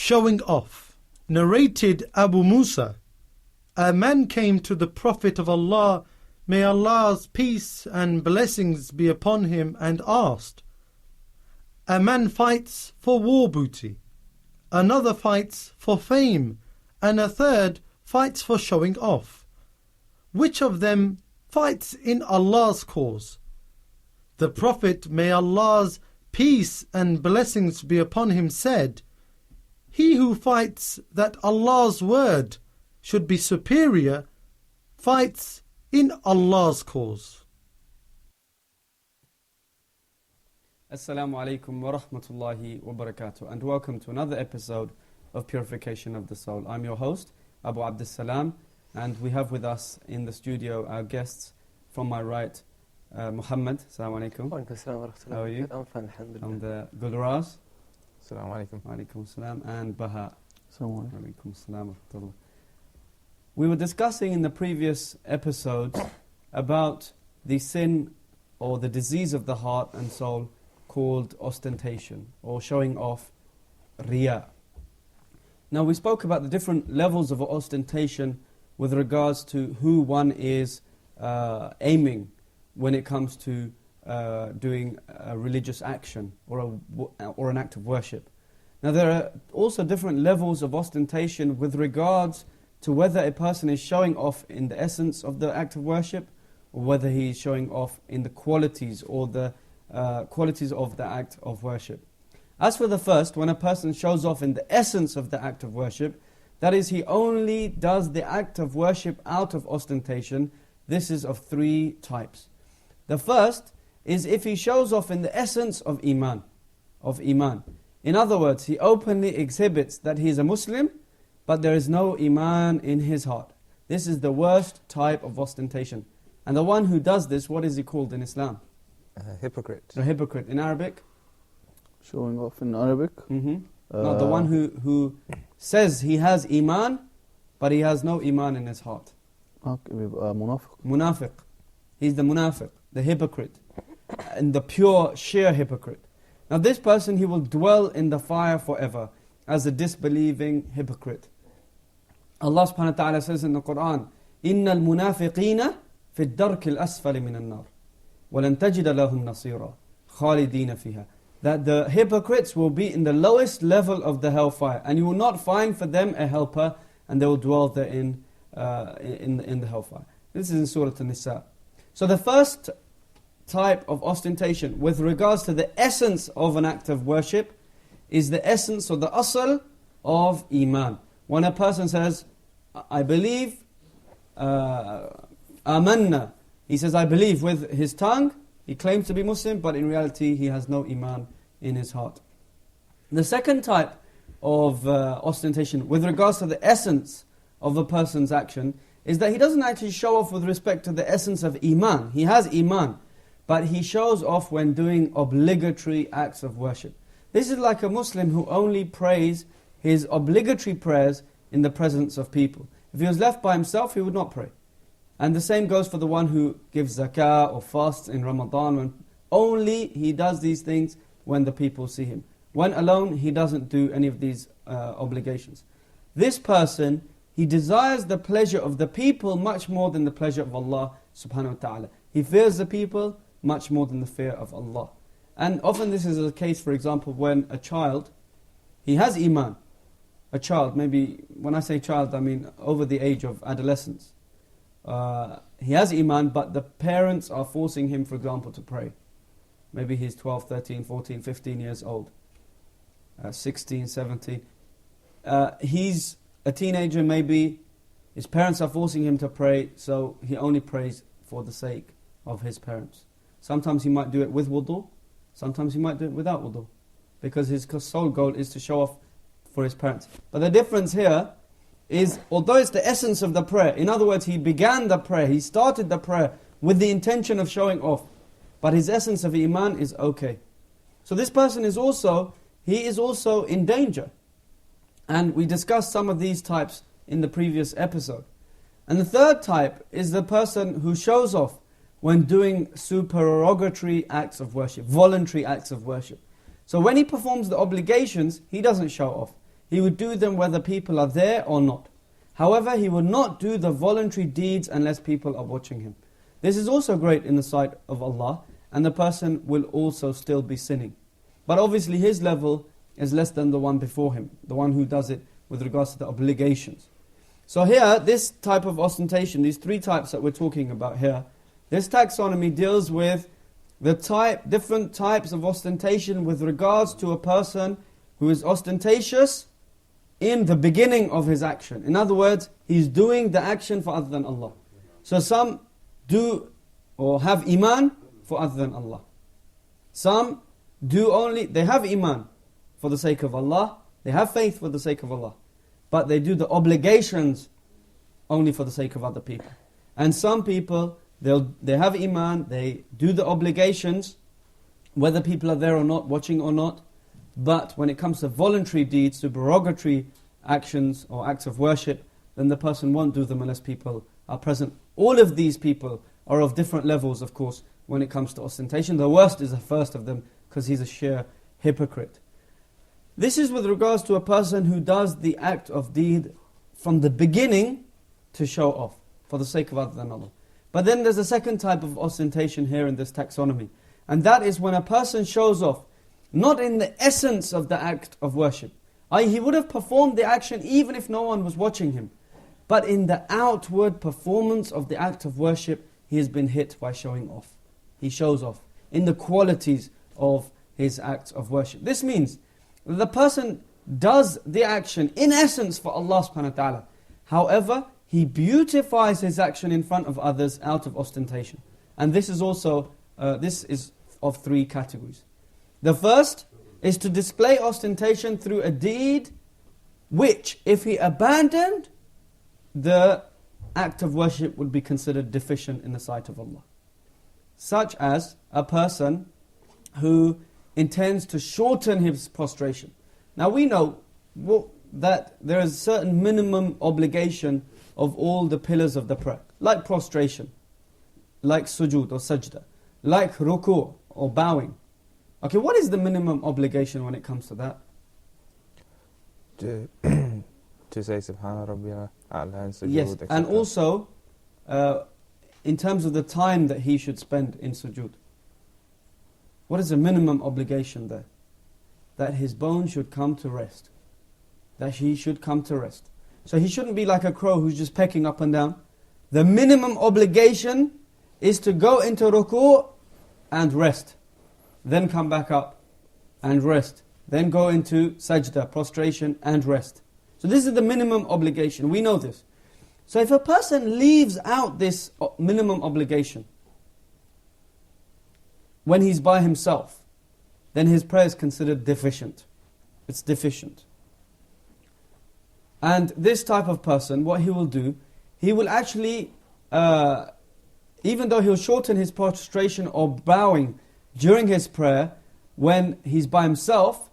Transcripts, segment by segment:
Showing off. Narrated Abu Musa, a man came to the Prophet of Allah, may Allah's peace and blessings be upon him, and asked, a man fights for war booty, another fights for fame, and a third fights for showing off. Which of them fights in Allah's cause? The Prophet, may Allah's peace and blessings be upon him, said, he who fights that Allah's word should be superior fights in Allah's cause. Assalamu alaikum wa rahmatullahi wa barakatuh, and welcome to another episode of Purification of the Soul. I'm your host, Abu Abdussalam, and we have with us in the studio our guests. From my right, Muhammad. Assalamu alaikum. How are you? I'm fine, alhamdulillah. And Gulraz. Assalamu alaikum. Alaikum salam. And Baha. Assalamu Alaikum salam wa rahmatullah. We were discussing in the previous episodes about the sin or the disease of the heart and soul called ostentation or showing off, riya. Now we spoke about the different levels of ostentation with regards to who one is aiming when it comes to doing a religious action or an act of worship. Now there are also different levels of ostentation with regards to whether a person is showing off in the essence of the act of worship, or whether he is showing off in the qualities or the qualities of the act of worship. As for the first, when a person shows off in the essence of the act of worship, that is, he only does the act of worship out of ostentation. This is of three types. The first is if he shows off in the essence of Iman. In other words, he openly exhibits that he is a Muslim, but there is no Iman in his heart. This is the worst type of ostentation. And the one who does this, what is he called in Islam? A hypocrite. A hypocrite. In Arabic? Showing off in Arabic? No, the one who says he has Iman, but he has no Iman in his heart. Munafiq. Munafiq. He's the munafiq, the hypocrite, and the pure, sheer hypocrite. Now this person, he will dwell in the fire forever as a disbelieving hypocrite. Allah subhanahu wa ta'ala says in the Quran, إِنَّ الْمُنَافِقِينَ فِي الدَّرْكِ الْأَسْفَلِ مِنَ النَّارِ وَلَن تَجِدَ لَهُمْ نَصِيرًا خَالِدِينَ فِيهَا. That the hypocrites will be in the lowest level of the hellfire, and you will not find for them a helper, and they will dwell therein in the hellfire. This is in Surah An-Nisa. So the first type of ostentation with regards to the essence of an act of worship is the essence or the asl of Iman. When a person says, I believe, amanna, he says, I believe with his tongue, he claims to be Muslim, but in reality he has no Iman in his heart. The second type of ostentation with regards to the essence of a person's action is that he doesn't actually show off with respect to the essence of Iman. He has Iman, but he shows off when doing obligatory acts of worship. This is like a Muslim who only prays his obligatory prayers in the presence of people. If he was left by himself, he would not pray. And the same goes for the one who gives zakah or fasts in Ramadan. When only he does these things when the people see him. When alone, he doesn't do any of these obligations. This person, he desires the pleasure of the people much more than the pleasure of Allah subhanahu wa ta'ala. He fears the people much more than the fear of Allah. And often this is the case, for example, when a child, he has Iman. A child, maybe, when I say child, I mean over the age of adolescence. He has Iman, but the parents are forcing him, for example, to pray. Maybe he's 12, 13, 14, 15 years old. 16, 17. He's a teenager, maybe. His parents are forcing him to pray, so he only prays for the sake of his parents. Sometimes he might do it with wudu, sometimes he might do it without wudu, because his sole goal is to show off for his parents. But the difference here is, although it's the essence of the prayer, in other words, he began the prayer, he started the prayer with the intention of showing off, but his essence of Iman is okay. So this person is also, he is also in danger. And we discussed some of these types in the previous episode. And the third type is the person who shows off when doing supererogatory acts of worship, voluntary acts of worship. So when he performs the obligations, he doesn't show off. he would do them whether people are there or not. However, he would not do the voluntary deeds unless people are watching him. This is also great in the sight of Allah, and the person will also still be sinning. But obviously his level is less than the one before him, the one who does it with regards to the obligations. So here, this type of ostentation, these three types that we're talking about here, this taxonomy deals with the different types of ostentation with regards to a person who is ostentatious in the beginning of his action. In other words, he's doing the action for other than Allah. So some do or have iman for other than Allah. Some they have iman for the sake of Allah, they have faith for the sake of Allah, but they do the obligations only for the sake of other people. And some people, they have iman, they do the obligations, whether people are there or not, watching or not, but when it comes to voluntary deeds, supererogatory actions or acts of worship, then the person won't do them unless people are present. All of these people are of different levels, of course, when it comes to ostentation. The worst is the first of them, because he's a sheer hypocrite. This is with regards to a person who does the act of deed from the beginning to show off, for the sake of other than Allah. But then there's a second type of ostentation here in this taxonomy, and that is when a person shows off, not in the essence of the act of worship. He would have performed the action even if no one was watching him. But in the outward performance of the act of worship, he has been hit by showing off. He shows off in the qualities of his acts of worship. This means that the person does the action in essence for Allah subhanahu wa ta'ala. However, he beautifies his action in front of others out of ostentation. And this is also, this is of three categories. The first is to display ostentation through a deed which, if he abandoned, the act of worship would be considered deficient in the sight of Allah. Such as a person who intends to shorten his prostration. Now we know that there is a certain minimum obligation of all the pillars of the prayer, like prostration, like sujood or sajda, like ruku' or bowing. Okay, what is the minimum obligation when it comes to that? To say Subhana Rabbiyal A'la and sujood, yes, etc. and also in terms of the time that he should spend in sujood. What is the minimum obligation there? That his bones should come to rest. That he should come to rest. So he shouldn't be like a crow who's just pecking up and down. The minimum obligation is to go into ruku' and rest. Then come back up and rest. Then go into sajda, prostration and rest. So this is the minimum obligation. We know this. So if a person leaves out this minimum obligation when he's by himself, then his prayer is considered deficient. It's deficient. And this type of person, what he will do, he will actually, even though he'll shorten his prostration or bowing during his prayer when he's by himself,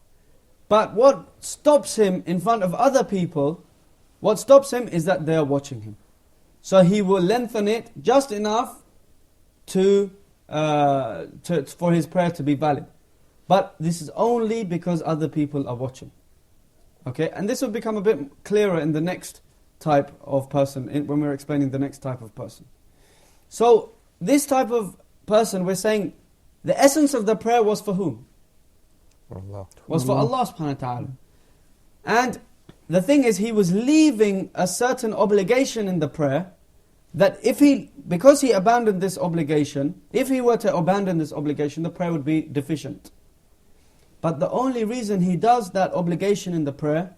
but what stops him in front of other people, what stops him is that they are watching him. So he will lengthen it just enough for his prayer to be valid. But this is only because other people are watching. Okay, and this will become a bit clearer in the next type of person, when we're explaining the next type of person. So, this type of person, we're saying, the essence of the prayer was for whom? For Allah. Was for Allah subhanahu wa ta'ala. And the thing is, he was leaving a certain obligation in the prayer, that because he abandoned this obligation, if he were to abandon this obligation, the prayer would be deficient. But the only reason he does that obligation in the prayer,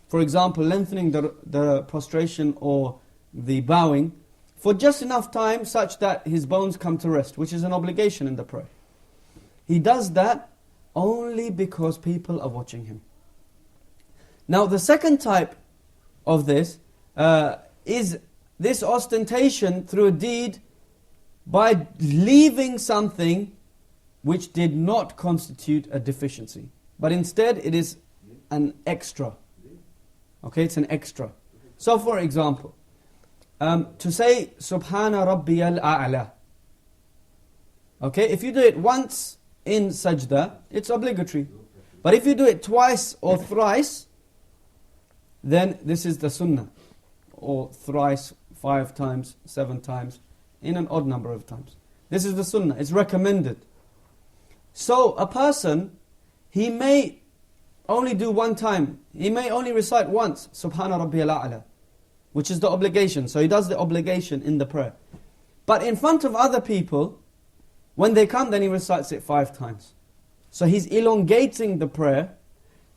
for example, lengthening the prostration or the bowing, for just enough time such that his bones come to rest, which is an obligation in the prayer. He does that only because people are watching him. Now the second type of this is this ostentation through a deed by leaving something which did not constitute a deficiency. But instead it is an extra. Okay, it's an extra. So for example, to say Subhana Rabbiyal A'la. Okay, if you do it once in sajda, it's obligatory. But if you do it twice or thrice, then this is the sunnah, or thrice, 5 times, 7 times, in an odd number of times. This is the sunnah, it's recommended. So a person, he may only do 1 time, he may only recite once, Subhana Rabbiyal A'la, which is the obligation. So he does the obligation in the prayer. But in front of other people, when they come, then he recites it 5 times. So he's elongating the prayer,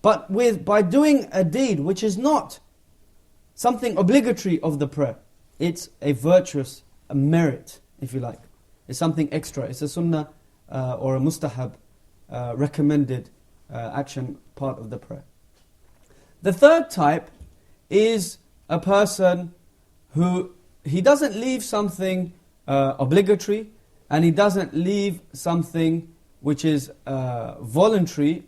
but by doing a deed which is not something obligatory of the prayer. It's a virtuous, a merit, if you like. It's something extra. It's a sunnah or a mustahab, recommended action part of the prayer. The third type is a person who, he doesn't leave something obligatory, and he doesn't leave something which is voluntary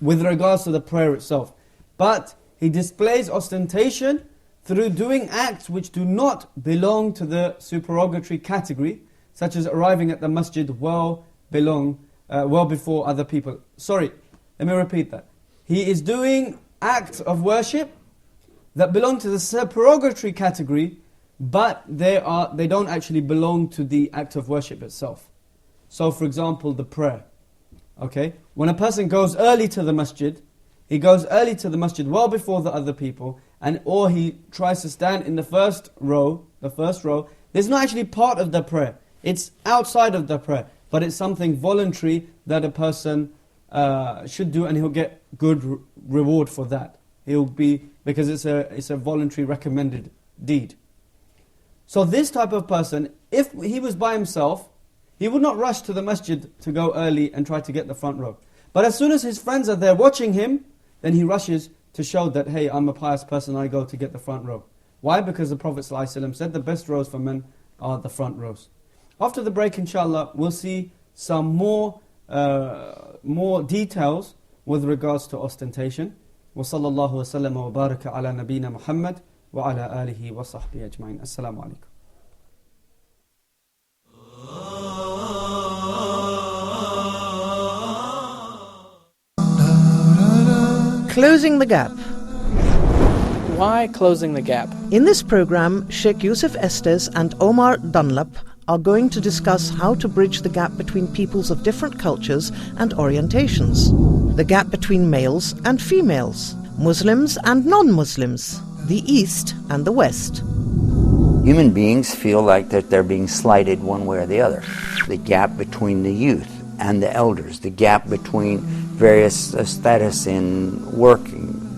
with regards to the prayer itself. But he displays ostentation through doing acts which do not belong to the supererogatory category, such as arriving at the masjid well before other people. Sorry, let me repeat that. He is doing acts of worship that belong to the supererogatory category, but they don't actually belong to the act of worship itself. So for example, the prayer. Okay? When a person goes early to the masjid, he goes early to the masjid well before the other people, or he tries to stand in the first row, there's not actually part of the prayer. It's outside of the prayer, but it's something voluntary that a person should do, and he'll get good reward for that. Because it's a voluntary recommended deed. So this type of person, if he was by himself, he would not rush to the masjid to go early and try to get the front row. But as soon as his friends are there watching him, then he rushes to show that, hey, I'm a pious person, I go to get the front row. Why? Because the Prophet ﷺ said the best rows for men are the front rows. After the break, inshallah, we'll see some more details with regards to ostentation. وصلى الله وسلم وبارك على نبينا محمد وعلى آله وصحبه أجمعين. السلام عليكم. Closing the Gap. Why closing the gap? In this program, Sheikh Yusuf Estes and Omar Dunlap are going to discuss how to bridge the gap between peoples of different cultures and orientations, the gap between males and females, Muslims and non-Muslims, the East and the West. Human beings feel like that they're being slighted one way or the other. The gap between the youth and the elders, the gap between various status in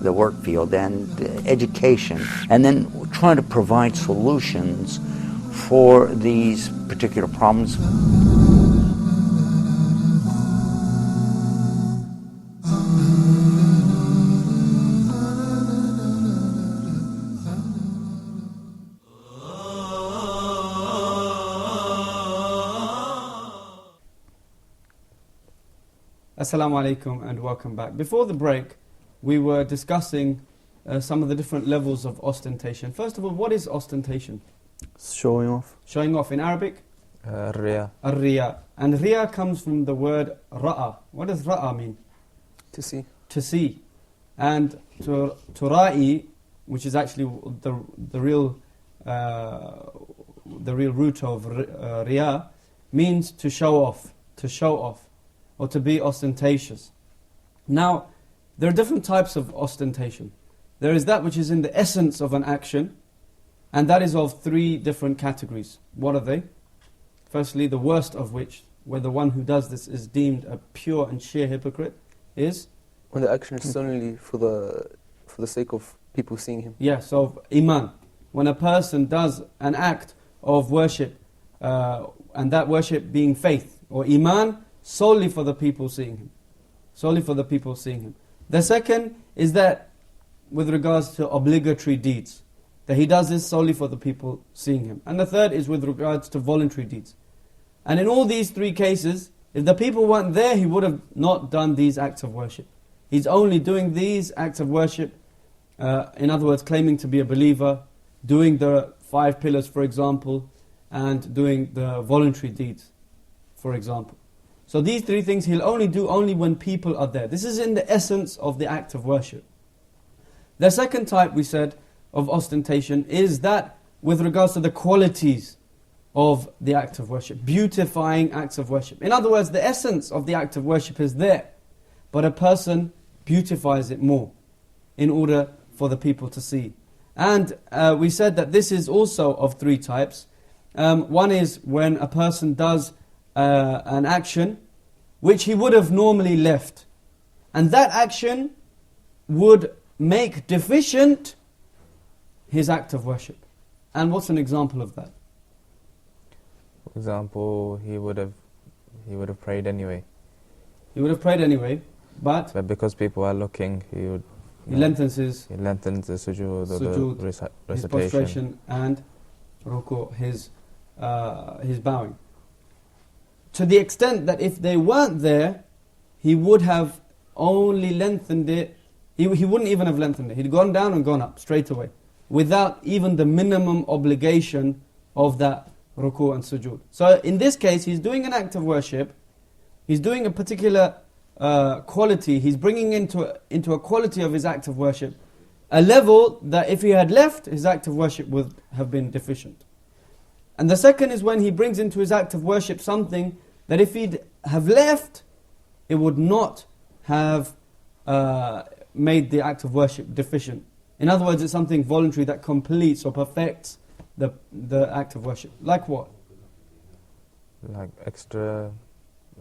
the work field and education, and then trying to provide solutions for these particular problems. Assalamu alaikum and welcome back. Before the break, we were discussing some of the different levels of ostentation. First of all, what is ostentation? Showing off. Showing off in Arabic? Riya. Ar-riya. And riya comes from the word ra'a. What does ra'a mean? To see. To see. And to ra'i, which is actually the real root of riya, means to show off, or to be ostentatious. Now, there are different types of ostentation. There is that which is in the essence of an action, and that is of 3 different categories. What are they? Firstly, the worst of which, where the one who does this is deemed a pure and sheer hypocrite, is? When the action is solely for the sake of people seeing him. Yes, of iman. When a person does an act of worship, and that worship being faith, or iman, solely for the people seeing him. Solely for the people seeing him. The second is that with regards to obligatory deeds, that he does this solely for the people seeing him. And the third is with regards to voluntary deeds. And in all these 3 cases, if the people weren't there, he would have not done these acts of worship. He's only doing these acts of worship, in other words, claiming to be a believer, doing the 5 pillars, for example, and doing the voluntary deeds, for example. So these 3 things he'll only do when people are there. This is in the essence of the act of worship. The second type, we said, of ostentation is that with regards to the qualities of the act of worship, beautifying acts of worship. In other words, the essence of the act of worship is there, but a person beautifies it more in order for the people to see. And we said that this is also of three types. One is when a person does an action which he would have normally left, and that action would make deficient his act of worship. And what's an example of that? For example, he would have prayed anyway. He would have prayed anyway, but because people are looking, he lengthens the sujood, sujood, the his recitation. prostration, and ruku', his bowing. To the extent that if they weren't there, he would have only lengthened it. He wouldn't even have lengthened it. He'd gone down and gone up straight away, without even the minimum obligation of that ruku' and sujood. So in this case, he's doing an act of worship. He's doing a particular quality. He's bringing into a quality of his act of worship a level that if he had left, his act of worship would have been deficient. And the second is when he brings into his act of worship something that if he'd have left, it would not have made the act of worship deficient. In other words, it's something voluntary that completes or perfects the act of worship. Like what? Like extra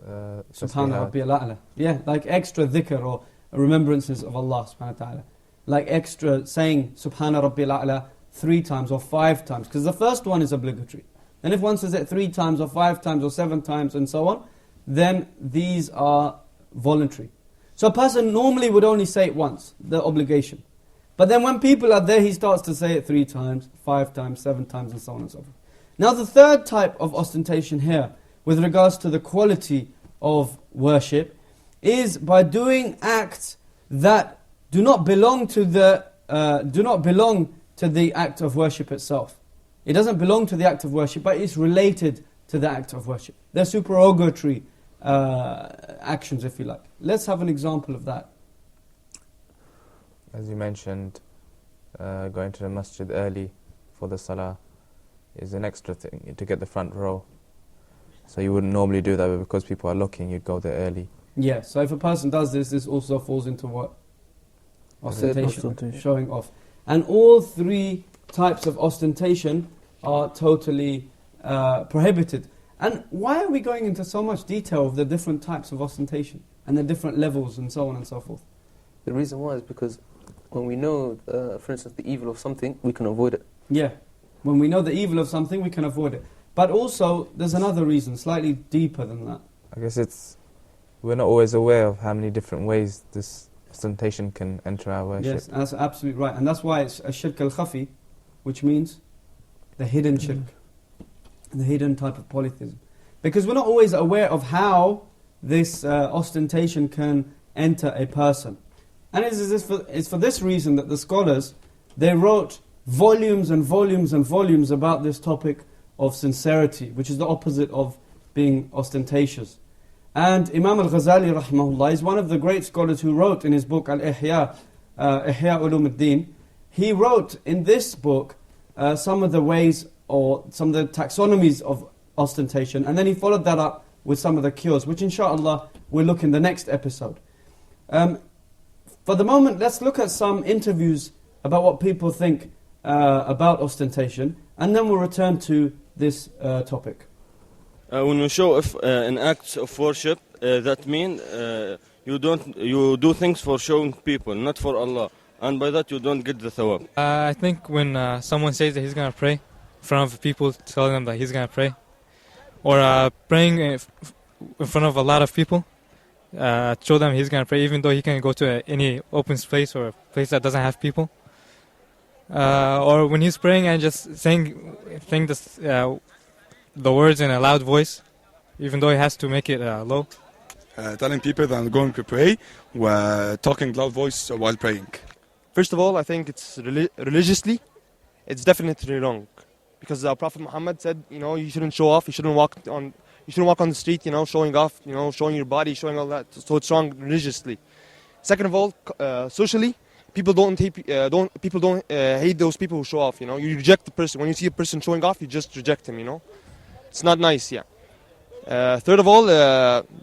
Subhana Rabbiyal A'la. Yeah, like extra dhikr or remembrances of Allah subhanahu wa ta'ala. Like extra saying Subhana Rabbiyal A'la 3 times or 5 times. Because the first one is obligatory. And if one says it 3 times or 5 times or 7 times and so on, then these are voluntary. So a person normally would only say it once, the obligation. But then when people are there, he starts to say it 3 times, 5 times, 7 times and so on and so forth. Now the third type of ostentation here, with regards to the quality of worship, is by doing acts that do not belong to the act of worship itself. It doesn't belong to the act of worship, but it's related to the act of worship. They're supererogatory actions, if you like. Let's have an example of that. As you mentioned, going to the masjid early for the salah is an extra thing, to get the front row. So you wouldn't normally do that, but because people are looking, you'd go there early. Yeah, so if a person does this, this also falls into what? Ostentation, showing off. And all three types of ostentation are totally prohibited. And why are we going into so much detail of the different types of ostentation and the different levels and so on and so forth? The reason why is because when we know, for instance, the evil of something, we can avoid it. Yeah, when we know the evil of something, we can avoid it. But also, there's another reason, slightly deeper than that. I guess we're not always aware of how many different ways this ostentation can enter our worship. Yes, that's absolutely right. And that's why it's a shirk al-khafi, which means the hidden shirk, the hidden type of polytheism. Because we're not always aware of how this ostentation can enter a person. And it's for this reason that the scholars, they wrote volumes and volumes and volumes about this topic of sincerity, which is the opposite of being ostentatious. And Imam al-Ghazali rahimahullah is one of the great scholars who wrote in his book Al-Ihya, Ihya Ulum ad-Din. He wrote in this book some of the ways or some of the taxonomies of ostentation, and then he followed that up with some of the cures, which inshallah we'll look in the next episode. For the moment, let's look at some interviews about what people think about ostentation, and then we'll return to this topic. When you show an act of worship, that means you do things for showing people, not for Allah, and by that you don't get the thawab. I think when someone says that he's going to pray in front of people, telling them that he's going to pray, or praying in front of a lot of people, show them he's going to pray, even though he can go to any open place or a place that doesn't have people. Or when he's praying and just saying the words in a loud voice, even though he has to make it low. Telling people that I'm going to pray, talking loud voice while praying. First of all, I think it's religiously, it's definitely wrong. Because Prophet Muhammad said, you shouldn't show off, you shouldn't walk on the street, showing off, showing your body, showing all that. So it's wrong religiously. Second of all, socially, people don't hate those people who show off. You know, you reject the person when you see a person showing off. You just reject him. You know, it's not nice. Yeah. Third of all,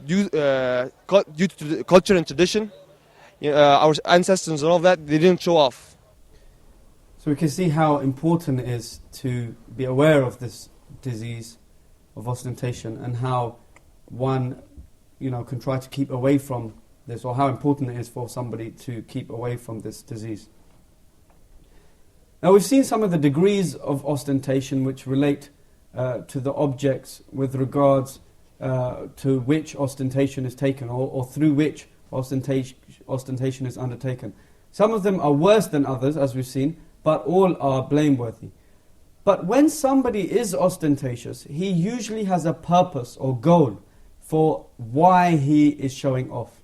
due to the culture and tradition, our ancestors and all of that, they didn't show off. So we can see how important it is to be aware of this disease of ostentation, and how one, can try to keep away from this, or how important it is for somebody to keep away from this disease. Now we've seen some of the degrees of ostentation which relate to the objects with regards to which ostentation is taken, or through which ostentation is undertaken. Some of them are worse than others, as we've seen, but all are blameworthy. But when somebody is ostentatious, he usually has a purpose or goal for why he is showing off.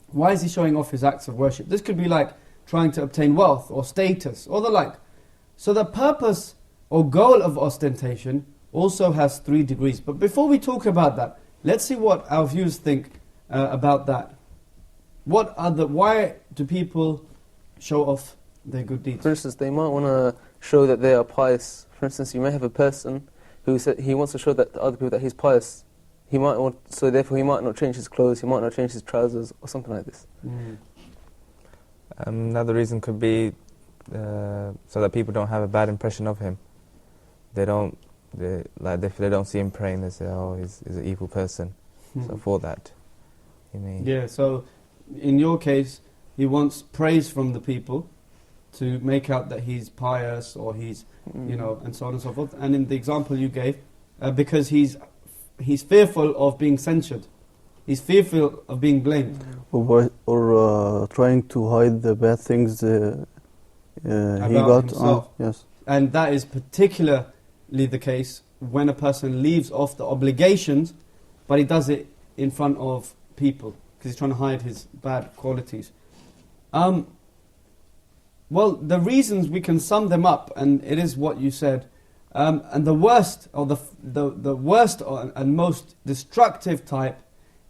Why is he showing off his acts of worship? This could be like trying to obtain wealth or status or the like. So the purpose or goal of ostentation also has 3 degrees. But before we talk about that, let's see what our viewers think about that. Why do people show off their good deeds? For instance, they might want to show that they are pious. For instance, you may have a person who said he wants to show that to other people that he's pious. So therefore he might not change his clothes, he might not change his trousers, or something like this. Another reason could be so that people don't have a bad impression of him. If they don't see him praying, they say, "Oh, he's an evil person." So for that, you mean? Yeah. So in your case, he wants praise from the people to make out that he's pious, or he's, and so on and so forth. And in the example you gave, because he's fearful of being censured, he's fearful of being blamed, or trying to hide the bad things he got himself. Yes. And that is particularly the case when a person leaves off the obligations, but he does it in front of people because he's trying to hide his bad qualities. Well, the reasons, we can sum them up, and it is what you said. And the worst, or the worst and most destructive type,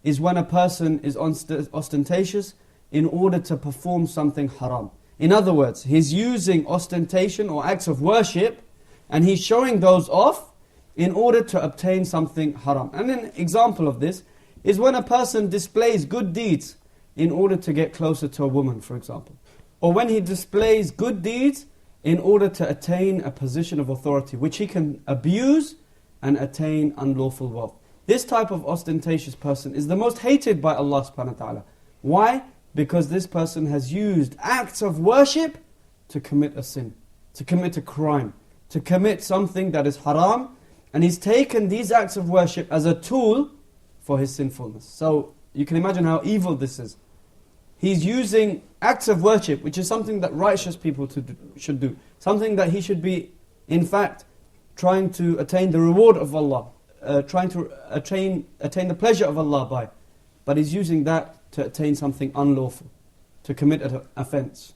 is when a person is ostentatious in order to perform something haram. In other words, he's using ostentation or acts of worship, and he's showing those off in order to obtain something haram. And an example of this is when a person displays good deeds in order to get closer to a woman, for example. Or when he displays good deeds in order to attain a position of authority, which he can abuse and attain unlawful wealth. This type of ostentatious person is the most hated by Allah subhanahu wa ta'ala. Why? Because this person has used acts of worship to commit a sin, to commit a crime, to commit something that is haram, and he's taken these acts of worship as a tool for his sinfulness. So you can imagine how evil this is. He's using acts of worship, which is something that righteous people should do. Something that he should be, in fact, trying to attain the reward of Allah. Trying to attain the pleasure of Allah by. But he's using that to attain something unlawful, to commit an offense.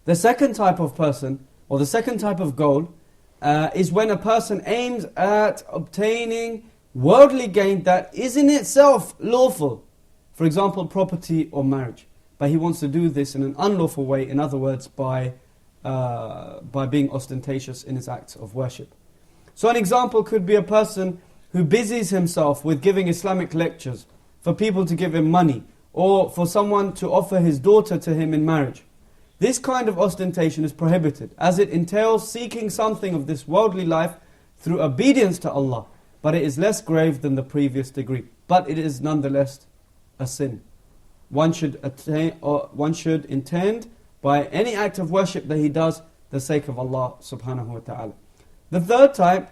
The second type of person, or the second type of goal, is when a person aims at obtaining worldly gain that is in itself lawful. For example, property or marriage. But he wants to do this in an unlawful way, in other words, by being ostentatious in his acts of worship. So an example could be a person who busies himself with giving Islamic lectures for people to give him money, or for someone to offer his daughter to him in marriage. This kind of ostentation is prohibited, as it entails seeking something of this worldly life through obedience to Allah, but it is less grave than the previous degree. But it is nonetheless a sin. One should intend by any act of worship that he does the sake of Allah subhanahu wa ta'ala. The third type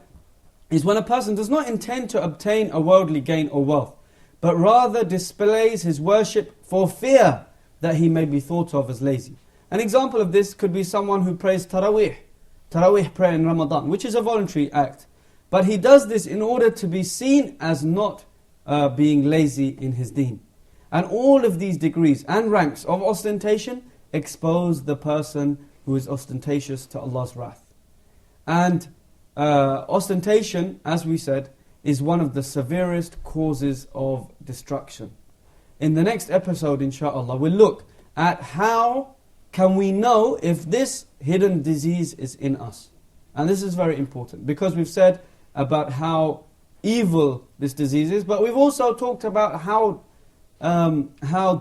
is when a person does not intend to obtain a worldly gain or wealth, but rather displays his worship for fear that he may be thought of as lazy. An example of this could be someone who prays Taraweeh prayer in Ramadan, which is a voluntary act. But he does this in order to be seen as not being lazy in his deen. And all of these degrees and ranks of ostentation expose the person who is ostentatious to Allah's wrath. And ostentation, as we said, is one of the severest causes of destruction. In the next episode, inshaAllah, we'll look at how can we know if this hidden disease is in us? And this is very important, because we've said about how evil this disease is, but we've also talked about how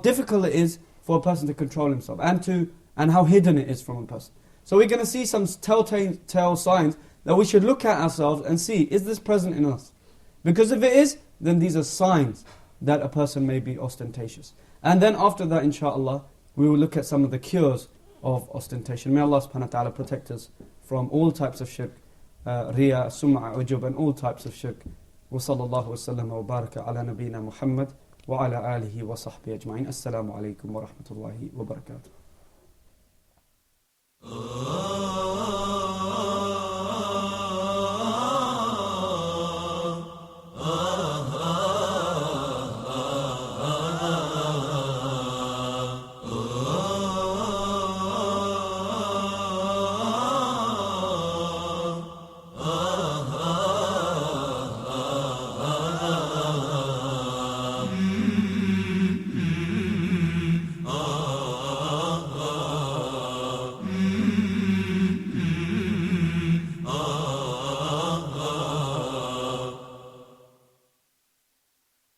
difficult it is for a person to control himself, and how hidden it is from a person. So we're going to see some telltale signs that we should look at ourselves and see, is this present in us? Because if it is, then these are signs that a person may be ostentatious. And then after that, inshallah, we will look at some of the cures of ostentation. May Allah subhanahu wa ta'ala protect us from all types of shirk, riya, sum'a, ujub, and all types of shirk. وصلى الله وسلم وبارك على نبينا محمد وعلى آله وصحبه أجمعين. السلام عليكم ورحمة الله وبركاته.